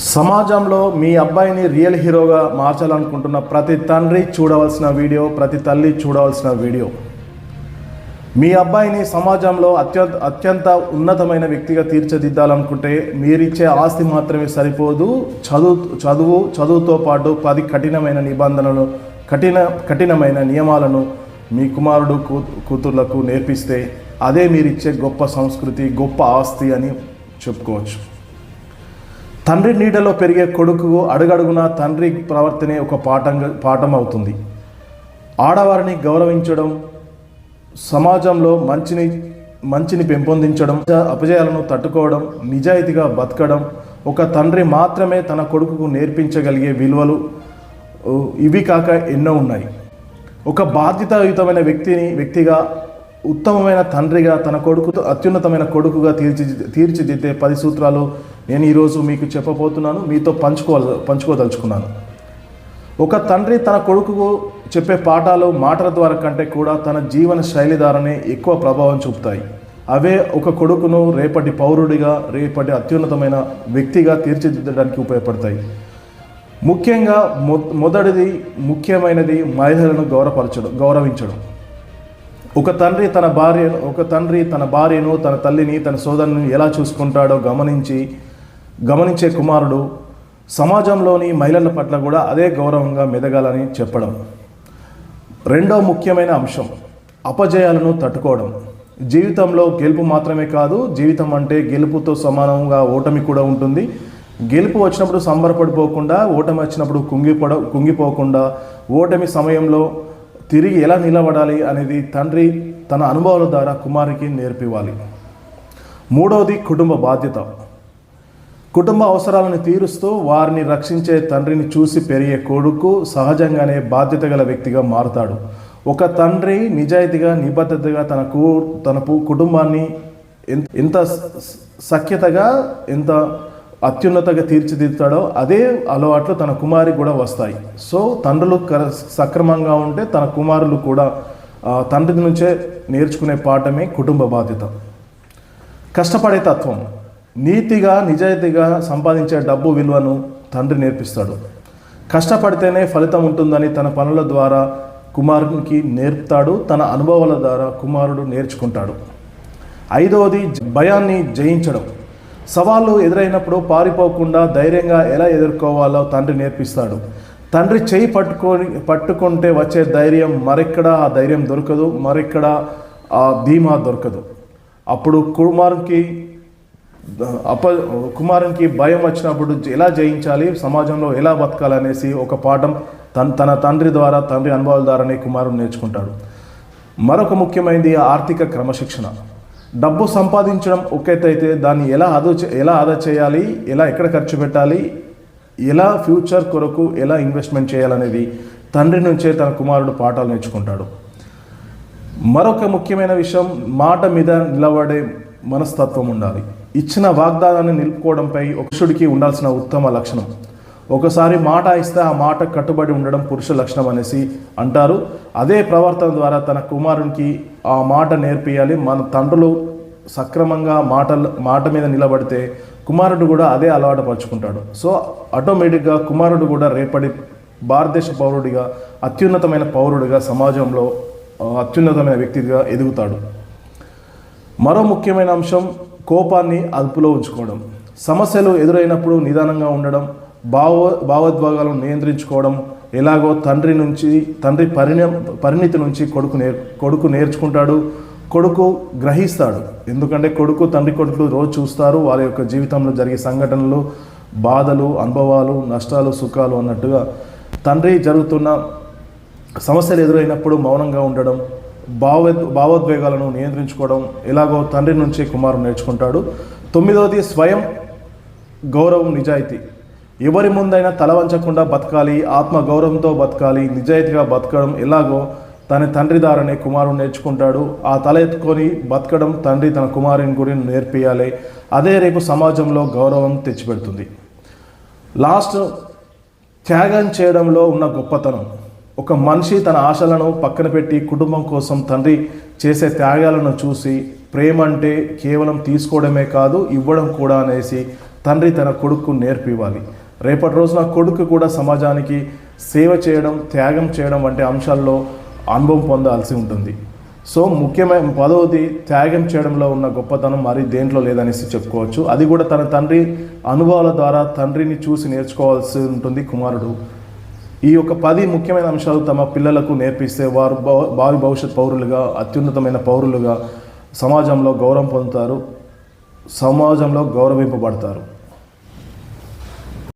సమాజంలో మీ అబ్బాయిని రియల్ హీరోగా మార్చాలనుకుంటున్న ప్రతి తండ్రి చూడవలసిన వీడియో, ప్రతి తల్లి చూడవలసిన వీడియో. మీ అబ్బాయిని సమాజంలో అత్యంత ఉన్నతమైన వ్యక్తిగా తీర్చిదిద్దాలనుకుంటే మీరిచ్చే ఆస్తి మాత్రమే సరిపోదు. చదువుతో పాటు 10 కఠినమైన నిబంధనలు, కఠినమైన నియమాలను మీ కుమారుడు కూతుర్లకు నేర్పిస్తే అదే మీరిచ్చే గొప్ప సంస్కృతి, గొప్ప ఆస్తి అని చెప్పుకోవచ్చు. తండ్రి నీడలో పెరిగే కొడుకు అడుగడుగున తండ్రి ప్రవర్తనే ఒక పాఠం అవుతుంది. ఆడవారిని గౌరవించడం, సమాజంలో మంచిని పెంపొందించడం, అపజయాలను తట్టుకోవడం, నిజాయితీగా బతకడం ఒక తండ్రి మాత్రమే తన కొడుకుకు నేర్పించగలిగే విలువలు. ఇవి కాక ఎన్నో ఉన్నాయి. ఒక బాధ్యతాయుతమైన వ్యక్తిగా, ఉత్తమమైన తండ్రిగా, తన కొడుకుతో అత్యున్నతమైన కొడుకుగా తీర్చిదిద్దే 10 సూత్రాలు నేను ఈరోజు మీకు చెప్పబోతున్నాను, మీతో పంచుకోదలుచుకున్నాను. ఒక తండ్రి తన కొడుకుకు చెప్పే పాఠాలు మాటల ద్వారా కంటే కూడా తన జీవన శైలి ద్వారానే ఎక్కువ ప్రభావం చూపుతాయి. అవే ఒక కొడుకును రేపటి పౌరుడిగా, రేపటి అత్యున్నతమైన వ్యక్తిగా తీర్చిదిద్దడానికి ఉపయోగపడతాయి. ముఖ్యంగా ముఖ్యమైనది మహిళలను గౌరవించడం. ఒక తండ్రి తన భార్యను, తన తల్లిని, తన సోదరుని ఎలా చూసుకుంటాడో గమనించే కుమారుడు సమాజంలోని మహిళల పట్ల కూడా అదే గౌరవంగా మెదగాలని చెప్పడం. రెండో ముఖ్యమైన అంశం అపజయాలను తట్టుకోవడం. జీవితంలో గెలుపు మాత్రమే కాదు, జీవితం అంటే గెలుపుతో సమానంగా ఓటమి కూడా ఉంటుంది. గెలుపు వచ్చినప్పుడు సంబరపడిపోకుండా, ఓటమి వచ్చినప్పుడు కుంగిపోకుండా, ఓటమి సమయంలో తిరిగి ఎలా నిలబడాలి అనేది తండ్రి తన అనుభవాల ద్వారా కుమారునికి నేర్పివ్వాలి. మూడవది కుటుంబ బాధ్యత. కుటుంబ అవసరాలను తీరుస్తూ వారిని రక్షించే తండ్రిని చూసి పెరిగే కొడుకు సహజంగానే బాధ్యత గల వ్యక్తిగా మారుతాడు. ఒక తండ్రి నిజాయితీగా, నిబద్ధతగా తన కుటుంబాన్ని ఎంత సఖ్యతగా, ఎంత అత్యున్నతగా తీర్చిదిద్దుతాడో అదే అలవాట్లు తన కుమారికి కూడా వస్తాయి. సో తండ్రులు సక్రమంగా ఉంటే తన కుమారులు కూడా తండ్రి నుంచే నేర్చుకునే పాఠమే కుటుంబ బాధ్యత. కష్టపడే తత్వం. నీతిగా, నిజాయితీగా సంపాదించే డబ్బు విలువను తండ్రి నేర్పిస్తాడు. కష్టపడితేనే ఫలితం ఉంటుందని తన పనుల ద్వారా కుమారునికి నేర్పుతాడు. తన అనుభవాల ద్వారా కుమారుడు నేర్చుకుంటాడు. ఐదవది భయాన్ని జయించడం. సవాళ్ళు ఎదురైనప్పుడు పారిపోకుండా ధైర్యంగా ఎలా ఎదుర్కోవాలో తండ్రి నేర్పిస్తాడు. తండ్రి చేయి పట్టుకుంటే వచ్చే ధైర్యం మరెక్కడా ఆ ధైర్యం దొరకదు, మరెక్కడా ఆ ధీమా దొరకదు. అప్పుడు కుమారునికి భయం వచ్చినప్పుడు ఎలా జయించాలి, సమాజంలో ఎలా బతకాలనేసి ఒక పాఠం తన తండ్రి ద్వారా, తండ్రి అనుభవాల ద్వారానే కుమారుడు నేర్చుకుంటాడు. మరొక ముఖ్యమైనది ఆర్థిక క్రమశిక్షణ. డబ్బు సంపాదించడం ఒకేతైతే దాన్ని ఎలా ఆదా చేయాలి, ఎక్కడ ఖర్చు పెట్టాలి, ఎలా ఫ్యూచర్ కొరకు ఎలా ఇన్వెస్ట్మెంట్ చేయాలనేది తండ్రి నుంచే తన కుమారుడు పాఠాలు నేర్చుకుంటాడు. మరొక ముఖ్యమైన విషయం మాట మీద నిలబడే మనస్తత్వం ఉండాలి. ఇచ్చిన వాగ్దానాన్ని నిలుపుకోవడంపై పురుషుడికి ఉండాల్సిన ఉత్తమ లక్షణం. ఒకసారి మాట ఇస్తే ఆ మాట కట్టుబడి ఉండడం పురుష లక్షణం అనేసి అంటారు. అదే ప్రవర్తన ద్వారా తన కుమారునికి ఆ మాట నేర్పియాలి. మన తండ్రులు సక్రమంగా మాట మీద నిలబడితే కుమారుడు కూడా అదే అలవాటు పరుచుకుంటాడు. సో ఆటోమేటిక్గా కుమారుడు కూడా రేపటి భారతదేశ పౌరుడిగా, అత్యున్నతమైన పౌరుడిగా, సమాజంలో అత్యున్నతమైన వ్యక్తిగా ఎదుగుతాడు. మరో ముఖ్యమైన అంశం కోపాన్ని అదుపులో ఉంచుకోవడం. సమస్యలు ఎదురైనప్పుడు నిదానంగా ఉండడం, భావోద్వేగాలను నియంత్రించుకోవడం. ఎలాగో తండ్రి పరిణితి నుంచి కొడుకు నేర్చుకుంటాడు, కొడుకు గ్రహిస్తాడు. ఎందుకంటే తండ్రి కొడుకులు రోజు చూస్తారు. వారి యొక్క జీవితంలో జరిగే సంఘటనలు, బాధలు, అనుభవాలు, నష్టాలు, సుఖాలు అన్నట్టుగా తండ్రి జరుగుతున్న సమస్యలు ఎదురైనప్పుడు మౌనంగా ఉండడం, భావోద్వేగాలను నియంత్రించుకోవడం ఎలాగో తండ్రి నుంచి కుమారుడు నేర్చుకుంటాడు. 9వది స్వయం గౌరవం, నిజాయితీ. ఎవరి ముందైనా తల వంచకుండా బతకాలి, ఆత్మగౌరవంతో బతకాలి, నిజాయితీగా బతకడం ఎలాగో తన తండ్రి ద్వారానే కుమారుడు నేర్చుకుంటాడు. ఆ తల ఎత్తుకొని బతకడం తండ్రి తన కుమారుని గురించి నేర్పియాలి. అదే రేపు సమాజంలో గౌరవం తెచ్చిపెడుతుంది. లాస్ట్, త్యాగం చేయడంలో ఉన్న గొప్పతనం. ఒక మనిషి తన ఆశలను పక్కన పెట్టి కుటుంబం కోసం తండ్రి చేసే త్యాగాలను చూసి ప్రేమ అంటే కేవలం తీసుకోవడమే కాదు, ఇవ్వడం కూడా అనేసి తండ్రి తన కొడుకు నేర్పివ్వాలి. రేపటి రోజున కొడుకు కూడా సమాజానికి సేవ చేయడం, త్యాగం చేయడం వంటి అంశాల్లో అనుభవం పొందాల్సి ఉంటుంది. సో ముఖ్యమైన 10వది త్యాగం చేయడంలో ఉన్న గొప్పతనం మరి దేంట్లో లేదనేసి చెప్పుకోవచ్చు. అది కూడా తన తండ్రి అనుభవాల ద్వారా తండ్రిని చూసి నేర్చుకోవాల్సి ఉంటుంది కుమారుడు. ఈ యొక్క 10 ముఖ్యమైన అంశాలు తమ పిల్లలకు నేర్పిస్తే వారు భావి భవిష్యత్ పౌరులుగా, అత్యున్నతమైన పౌరులుగా సమాజంలో గౌరవం పొందుతారు, సమాజంలో గౌరవింపబడతారు.